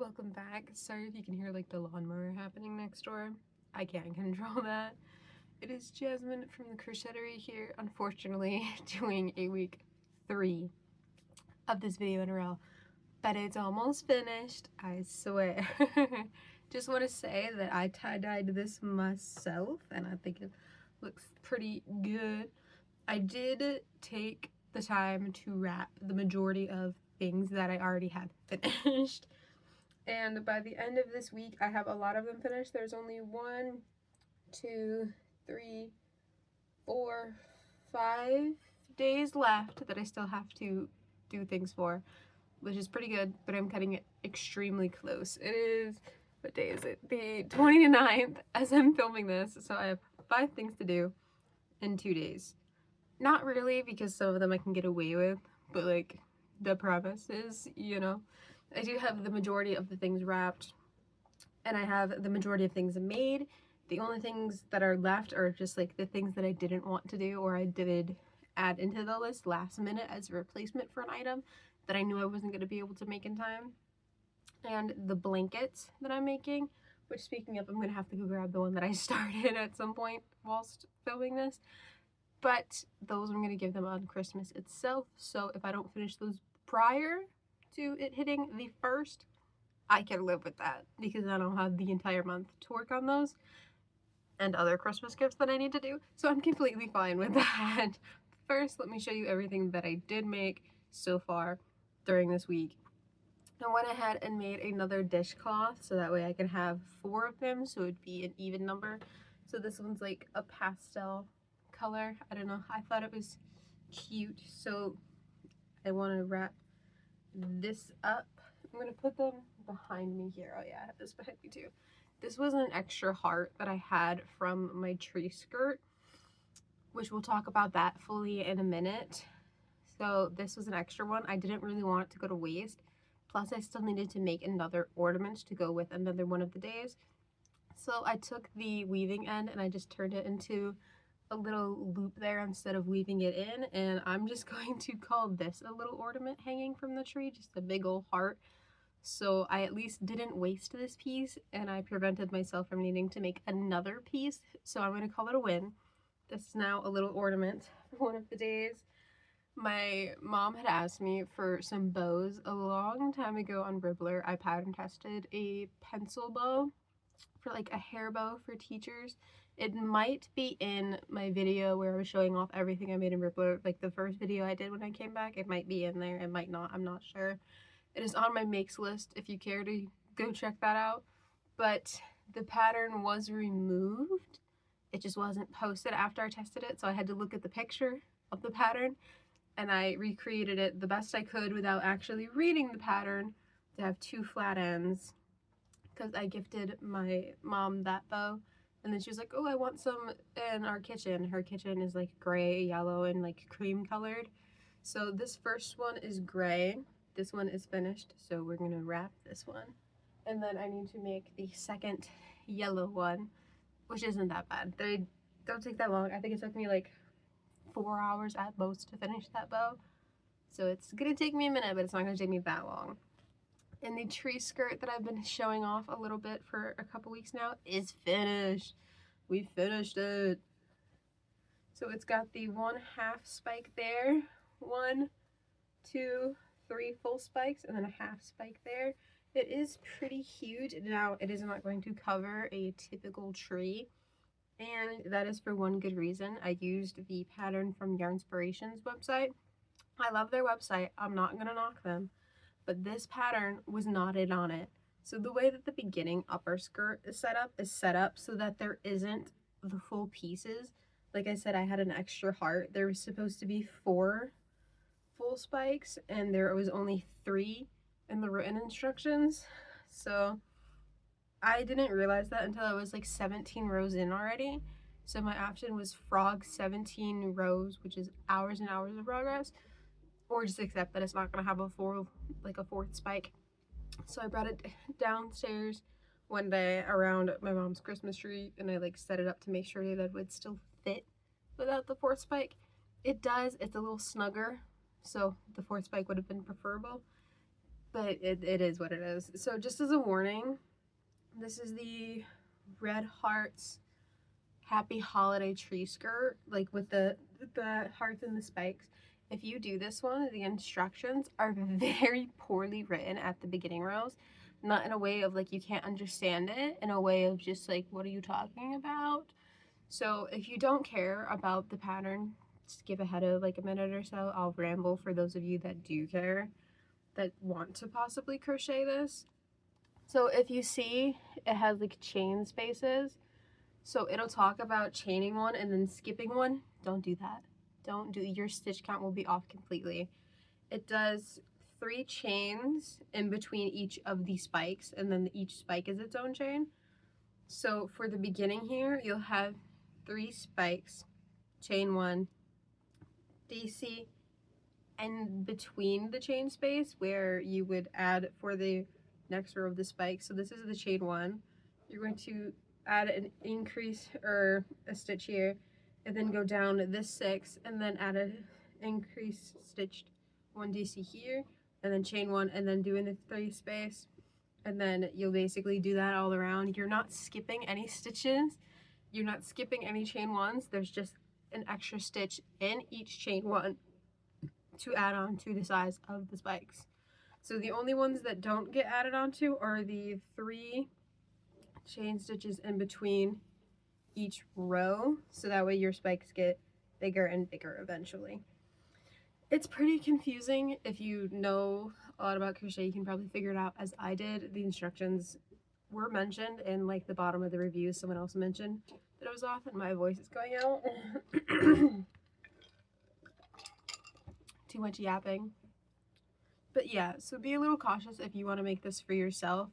Welcome back. Sorry if you can hear like the lawnmower happening next door. I can't control that. It is Jasmine from the Crochetery here, unfortunately doing a week 3 of this video in a row. But it's almost finished, I swear. Just want to say that I tie-dyed this myself and I think it looks pretty good. I did take the time to wrap the majority of things that I already had finished. And by the end of this week, I have a lot of them finished. There's only 1, 2, 3, 4, 5 days left that I still have to do things for, which is pretty good, but I'm cutting it extremely close. It is, what day is it? The 29th as I'm filming this, so I have 5 things to do in 2 days. Not really, because some of them I can get away with, but like, the premise is, you know, I do have the majority of the things wrapped, and I have the majority of things made. The only things that are left are just like the things that I didn't want to do, or I did add into the list last minute as a replacement for an item that I knew I wasn't going to be able to make in time. And the blankets that I'm making, which, speaking of, I'm going to have to go grab the one that I started at some point whilst filming this. But those I'm going to give them on Christmas itself, so if I don't finish those prior to it hitting the 1st, I can live with that because I don't have the entire month to work on those and other Christmas gifts that I need to do, so I'm completely fine with that. First, let me show you everything that I did make so far during this week. I went ahead and made another dishcloth so that way I can have 4 of them, so it'd be an even number. So this one's like a pastel color. I don't know, I thought it was cute, so I want to wrap this up. I'm gonna put them behind me here. Oh yeah, I have this behind me too. This was an extra heart that I had from my tree skirt, which we'll talk about that fully in a minute. So this was an extra one. I didn't really want it to go to waste. Plus I still needed to make another ornament to go with another one of the days. So I took the weaving end and I just turned it into a little loop there instead of weaving it in, and I'm just going to call this a little ornament hanging from the tree, just a big old heart. So I at least didn't waste this piece, and I prevented myself from needing to make another piece, so I'm going to call it a win. This is now a little ornament for one of the days. My mom had asked me for some bows a long time ago on Ribbler. I pattern tested a pencil bow for like a hair bow for teachers. It might be in my video where I was showing off everything I made in Ribbler, like the first video I did when I came back. It might be in there, it might not, I'm not sure. It is on my makes list if you care to go check that out. But the pattern was removed. It just wasn't posted after I tested it, so I had to look at the picture of the pattern and I recreated it the best I could without actually reading the pattern to have 2 flat ends, because I gifted my mom that bow, and then she was like, oh, I want some in our kitchen. Her kitchen is like gray, yellow, and like cream colored. So this first one is gray. This one is finished, so we're gonna wrap this one. And then I need to make the second yellow one, which isn't that bad. They don't take that long. I think it took me like 4 hours at most to finish that bow. So it's gonna take me a minute, but it's not gonna take me that long. And the tree skirt that I've been showing off a little bit for a couple weeks now is finished. We finished it. So it's got the 1/2 spike there, 1, 2, 3 full spikes, and then a 1/2 spike there. It is pretty huge. Now, it is not going to cover a typical tree, and that is for one good reason. I used the pattern from Yarnspiration's website. I love their website. I'm not gonna knock them. But this pattern was knotted on it. So the way that the beginning upper skirt is set up so that there isn't the full pieces. Like I said, I had an extra heart. There was supposed to be 4 full spikes, and there was only 3 in the written instructions. So I didn't realize that until I was like 17 rows in already. So my option was frog 17 rows, which is hours and hours of progress, or just accept that it's not gonna have a 4th spike. So I brought it downstairs one day around my mom's Christmas tree, and I like set it up to make sure that it would still fit without the 4th spike. It does. It's a little snugger, so the 4th spike would have been preferable. but it is what it is. So just as a warning, this is the Red Hearts Happy Holiday Tree Skirt, like with the hearts and the spikes. If you do this one, the instructions are very poorly written at the beginning rows. Not in a way of like you can't understand it, in a way of just like, what are you talking about? So if you don't care about the pattern, skip ahead of like a minute or so. I'll ramble for those of you that do care, that want to possibly crochet this. So if you see it has like chain spaces, so it'll talk about chaining one and then skipping one. Don't do that. Don't do, your stitch count will be off completely. It does 3 chains in between each of the spikes, and then each spike is its own chain. So for the beginning here, you'll have 3 spikes, chain 1, DC, and between the chain space where you would add for the next row of the spikes. So this is the chain 1. You're going to add an increase or a stitch here, and then go down this 6, and then add an increase stitched 1 DC here, and then chain 1, and then doing the 3 space, and then you'll basically do that all around. You're not skipping any stitches, you're not skipping any chain 1s. There's just an extra stitch in each chain 1 to add on to the size of the spikes. So the only ones that don't get added onto are the 3 chain stitches in between each row, so that way your spikes get bigger and bigger eventually. It's pretty confusing. If you know a lot about crochet, you can probably figure it out as I did. The instructions were mentioned in like the bottom of the review. Someone else mentioned that it was off and my voice is going out. Too much yapping. But yeah, so be a little cautious if you want to make this for yourself.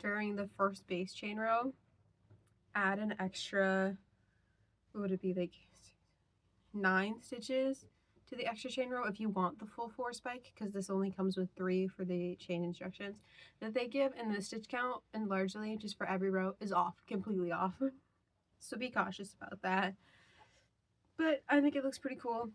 During the first base chain row, add an extra, what would it be, like 9 stitches to the extra chain row if you want the full 4 spike, because this only comes with 3 for the chain instructions that they give, and the stitch count, and largely just for every row, is off, completely off. So be cautious about that. But I think it looks pretty cool.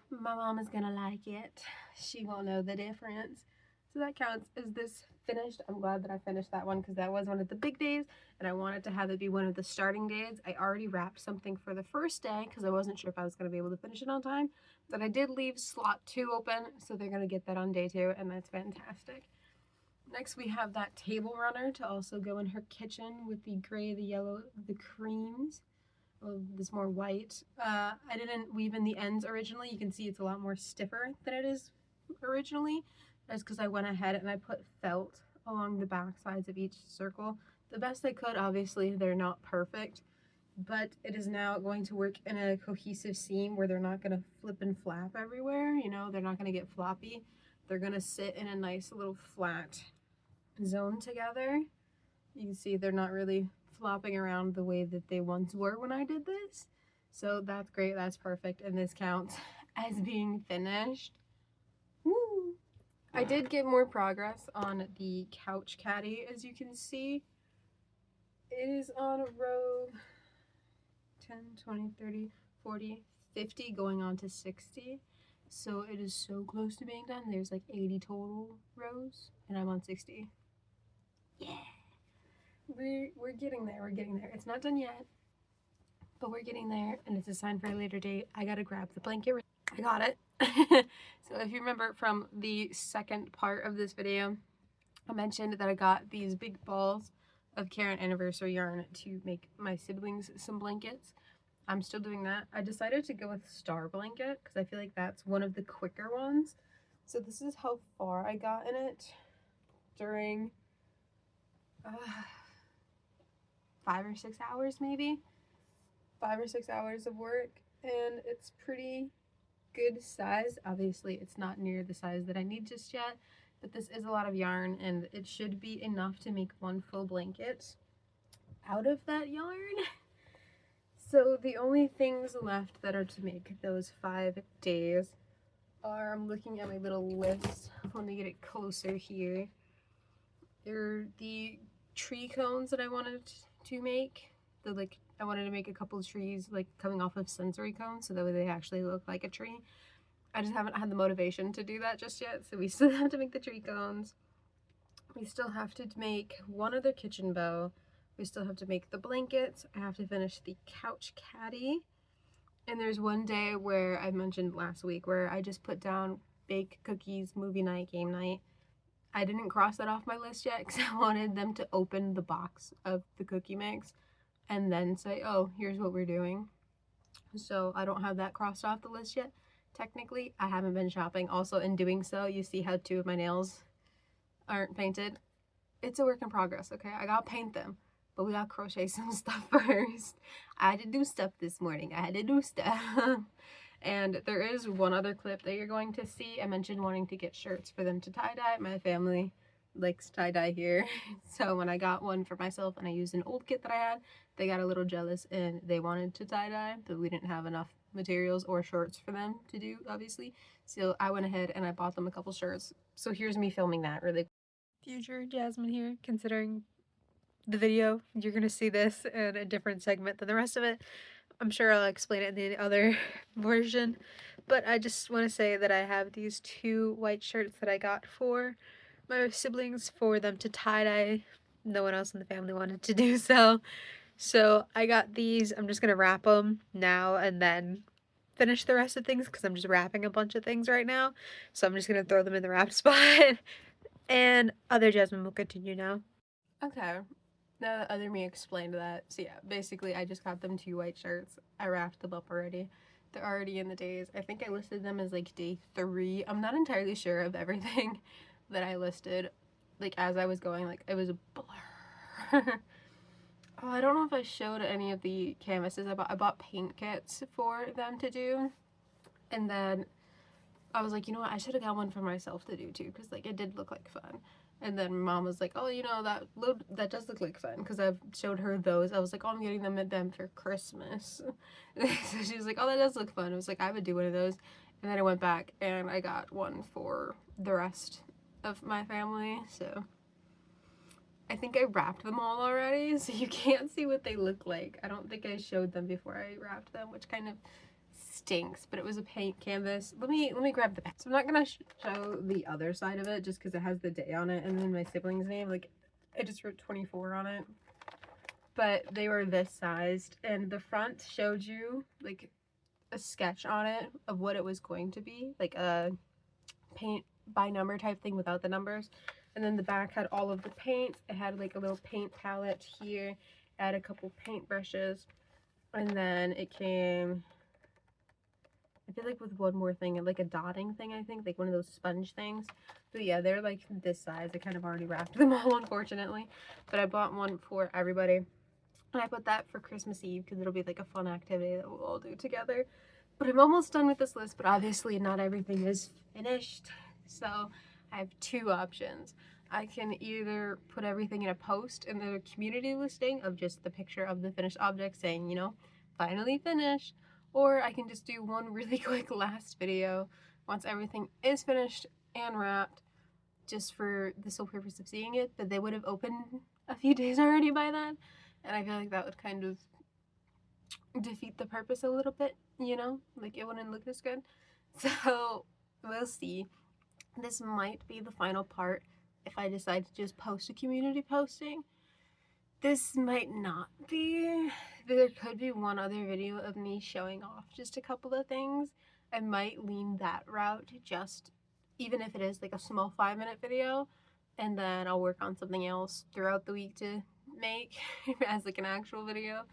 My mom is gonna like it. She won't know the difference. So that counts as this finished. I'm glad that I finished that one because that was one of the big days, and I wanted to have it be one of the starting days. I already wrapped something for the first day because I wasn't sure if I was going to be able to finish it on time, but I did leave slot 2 open, so they're going to get that on day 2, and that's fantastic. Next we have that table runner to also go in her kitchen with the gray, the yellow, the creams. Well, this more white. I didn't weave in the ends originally. You can see it's a lot more stiffer than it is originally. That's because I went ahead and I put felt along the back sides of each circle. The best I could, obviously, they're not perfect, but it is now going to work in a cohesive seam where they're not going to flip and flap everywhere, you know, they're not going to get floppy. They're going to sit in a nice little flat zone together. You can see they're not really flopping around the way that they once were when I did this. So that's great, that's perfect, and this counts as being finished. Woo! I did get more progress on the couch caddy, as you can see. It is on row 10, 20, 30, 40, 50, going on to 60. So it is so close to being done. There's like 80 total rows, and I'm on 60. Yeah! We're getting there, we're getting there. It's not done yet, but we're getting there, and it's a sign for a later date. I gotta grab the blanket. I got it. So if you remember from the second part of this video, I mentioned that I got these big balls of Karen Anniversary yarn to make my siblings some blankets. I'm still doing that. I decided to go with Star Blanket because I feel like that's one of the quicker ones. So this is how far I got in it during 5 or 6 hours, maybe 5 or 6 hours of work, and it's pretty good size. Obviously it's not near the size that I need just yet, but this is a lot of yarn, and it should be enough to make one full blanket out of that yarn. So the only things left that are to make those 5 days are, I'm looking at my little list, let me get it closer here. They're the tree cones that I wanted to make. I wanted to make a couple of trees like coming off of sensory cones, so that way they actually look like a tree. I just haven't had the motivation to do that just yet. So we still have to make the tree cones. We still have to make one other kitchen bow. We still have to make the blankets. I have to finish the couch caddy. And there's one day where I mentioned last week where I just put down bake cookies, movie night, game night. I didn't cross that off my list yet because I wanted them to open the box of the cookie mix and then say, oh, here's what we're doing. So I don't have that crossed off the list yet. Technically, I haven't been shopping. Also, in doing so, you see how 2 of my nails aren't painted. It's a work in progress, okay? I gotta paint them, but we gotta crochet some stuff first. I had to do stuff this morning. I had to do stuff. And there is one other clip that you're going to see. I mentioned wanting to get shirts for them to tie-dye. My family likes tie-dye here. So when I got one for myself and I used an old kit that I had, they got a little jealous and they wanted to tie-dye, but we didn't have enough materials or shorts for them to do, obviously. So I went ahead and I bought them a couple shirts. So here's me filming that really. Future Jasmine here, considering the video. You're gonna see this in a different segment than the rest of it. I'm sure I'll explain it in the other version, but I just want to say that I have these 2 white shirts that I got for my siblings for them to tie-dye. No one else in the family wanted to do so. So I got these. I'm just going to wrap them now and then finish the rest of things because I'm just wrapping a bunch of things right now. So I'm just going to throw them in the wrapped spot. And other Jasmine will continue now. Okay. Now that other me explained that, so yeah, basically I just got them 2 white shirts. I wrapped them up already. They're already in the days. I think I listed them as like day 3. I'm not entirely sure of everything that I listed, like as I was going, like it was a blur. Oh, I don't know if I showed any of the canvases I bought. I bought paint kits for them to do, and then I was like, you know what, I should have got one for myself to do too, because like it did look like fun. And then mom was like, oh, you know, that does look like fun, because I've showed her those. I was like, oh, I'm getting them for Christmas. So she was like, oh, that does look fun. I was like, I would do one of those. And then I went back and I got one for the rest of my family. So I think I wrapped them all already, so you can't see what they look like. I don't think I showed them before I wrapped them, which kind of stinks, but it was a paint canvas. Let me grab the pen. So I'm not gonna show the other side of it just because it has the day on it and then my sibling's name. Like, I just wrote 24 on it, but they were this sized, and the front showed you like a sketch on it of what it was going to be, like a paint by number type thing without the numbers. And then the back had all of the paints. It had like a little paint palette here. It had a couple paint brushes, and then it came, I feel like, with one more thing, like a dotting thing, I think, like one of those sponge things. But yeah, they're like this size. I kind of already wrapped them all, unfortunately. But I bought one for everybody. And I put that for Christmas Eve because it'll be like a fun activity that we'll all do together. But I'm almost done with this list, but obviously not everything is finished. So I have 2 options. I can either put everything in a post in the community listing of just the picture of the finished object saying, you know, finally finished. Or I can just do one really quick last video once everything is finished and wrapped, just for the sole purpose of seeing it. But they would have opened a few days already by then, and I feel like that would kind of defeat the purpose a little bit, you know? Like, it wouldn't look as good. So we'll see. This might be the final part if I decide to just post a community posting. This might not be. There could be one other video of me showing off just a couple of things. I might lean that route, just even if it is like a small 5-minute video, and then I'll work on something else throughout the week to make as like an actual video.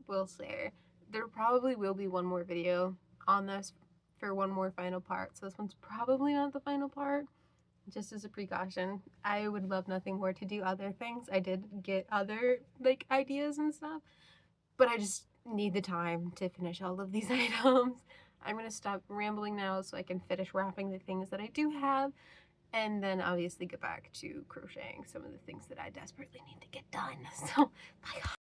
We'll see. There probably will be one more video on this for one more final part, so this one's probably not the final part, just as a precaution. I would love nothing more to do other things. I did get other like ideas and stuff, but I just need the time to finish all of these items. I'm gonna stop rambling now so I can finish wrapping the things that I do have, and then obviously get back to crocheting some of the things that I desperately need to get done. So bye.